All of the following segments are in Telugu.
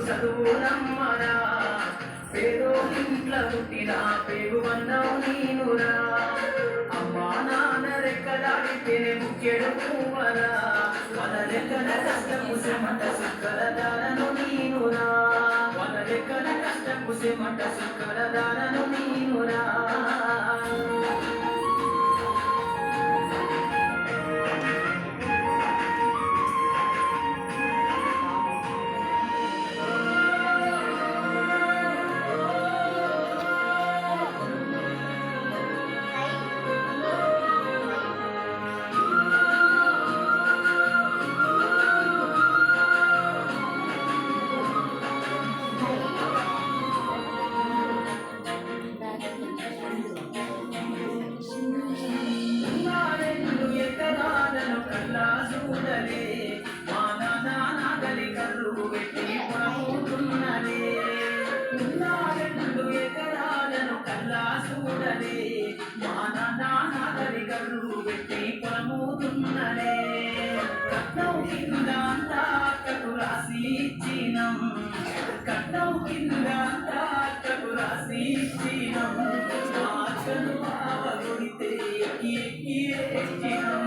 చదువులమ్మరా పేదోళ్ళింట్ల పుట్టిన పేగు బంధం నీనురా అమ్మా నాన్న రెక్కలాడితేనే ముఖ్యడు పువ్వరా మన రెక్కల కష్టము శ్రమట సుక్కల దారను నీనురా మన రెక్కల కష్టము శ్రమట సుక్కల దారను నీనురా కట్నం కింద అంతకు రాసి ఇచ్చినం కట్నం కింద అంతకు రాసి ఇచ్చినం ఆశలు బావగొడితే ఎక్కి ఎక్కినం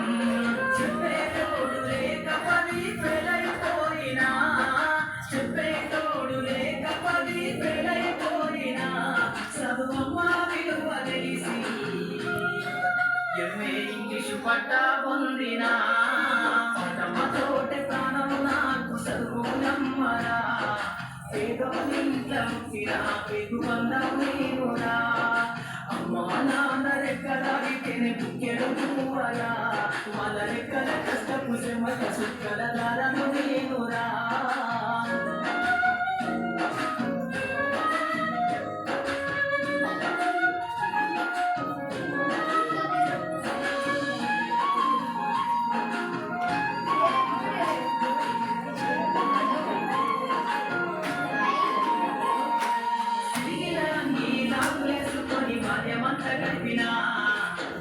చెప్పేటోడు లేక పది పెళ్ళైపోయినా చెప్పేటోడు లేక పది పెళ్ళైపోయినా చదువమ్మ విలువ తెలిసి ఎంఏ ఇంగ్లీషు పట్టా పొందినా పటమతోటి ప్రాణం నాకు చదువులమ్మరా పేదోళ్ళింట్ల పుట్టిన పేగు బంధం నీనురా అమ్మా నాన్న రెక్కలాగితేనే ముఖ్యడు పువ్వరా వాళ్ళ రెక్కల కష్టపు శ్రమట సుక్కల దారను నీనురా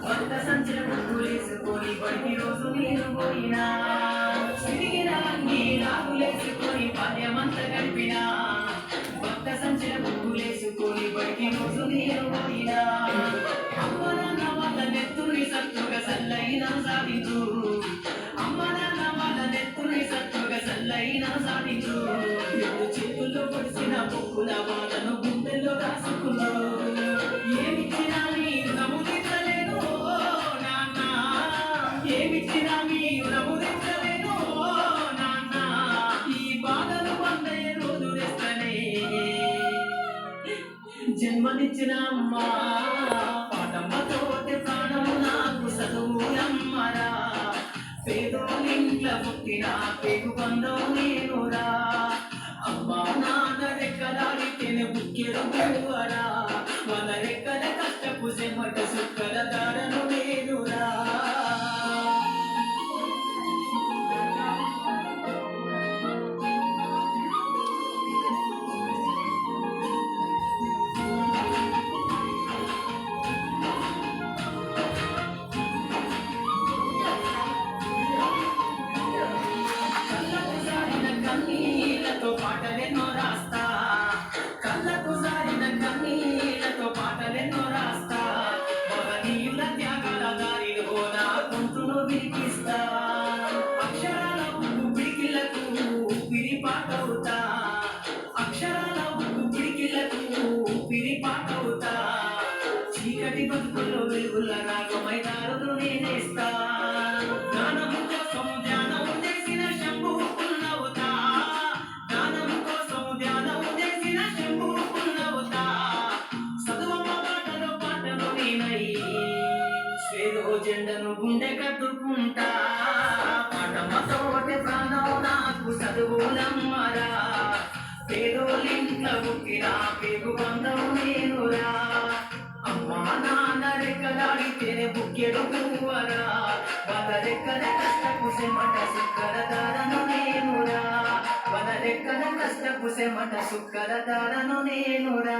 కొత్త సంచిన పువ్వులేసుకొని బడికి రోజు నేను పోయినా తిరిగిన అంగి నాకులేసుకొని పద్యమంత గడిపినా కొత్త సంచిన పువ్వులేసుకొని బడికి రోజు నేను పోయినా అమ్మ నాన్న వాళ్ళ నెత్తుని సత్తుగా సల్లైన సాధించు అమ్మ నాన్న వాళ్ళ నెత్తుని సత్తుగా సల్లైన సాధించు చేతుల్లో పొడిసిన పొక్కుల బాధను గుండెల్లో రాసుకున్నా ఏమిచ్చినా మీరు నమ్ముదించలేను నాన్న ఏమిచ్చినా మీరు నమ్ముదించలేను నాన్న ఈ బాధలు వందే రోజు రెస్తనే జన్మనిచ్చిన అమ్మ పాటమ్మతోటి ప్రాణం నాకు చదువులమ్మరా పేదోళ్ళింట్ల పుట్టిన పేగు బంధం నేనురా అమ్మా నాన్న రెక్కలాడితేనే ముఖ్యడు పువ్వరా మన రెక్కల కష్టపు శ్రమట సుక్కల దారను నేనురా కళ్ళకు సారిన కన్నీళ్లతో పాటలెన్నో రాస్తా కళ్ళకు సారిన కన్నీళ్లతో పాటలెన్నో రాస్తా మహనీయుల త్యాగాల దారిలో నా గొంతును వినిపిస్తా అక్షరాల ఉప్పు పిడికిళ్లకు ఊపిరి పాటవుతా అక్షరాల ఉప్పు పిడికిళ్లకు ఊపిరి పాటవుతా చీకటి బతుకుల్లో వెలుగుల రాగమై దారులు నేనేస్తా జ్ఞానం కోసం ధ్యానం చేసిన శంభుకున్నవుతా జ్ఞానం కోసం ధ్యానం చేసిన శంభుకున్నవుతా చదువమ్మ పాటలో పాటను నేనై స్వేదో జెండను గుండె కట్టుకుంటా పాటమ్మతోటి ప్రాణం నాకు చదువులమ్మరా పేదోళ్ళింట్ల పుట్టిన పేగు బంధం నేనురా అమ్మా నాన్న రెక్కలాడితేనే ముఖ్యడు పువ్వరా వాళ్ళ వదలెక్కన కష్టపు చెమట సుక్కరదారను నేనురా వదలెక్కన కష్టపు చెమట సుక్కరదారను నేనురా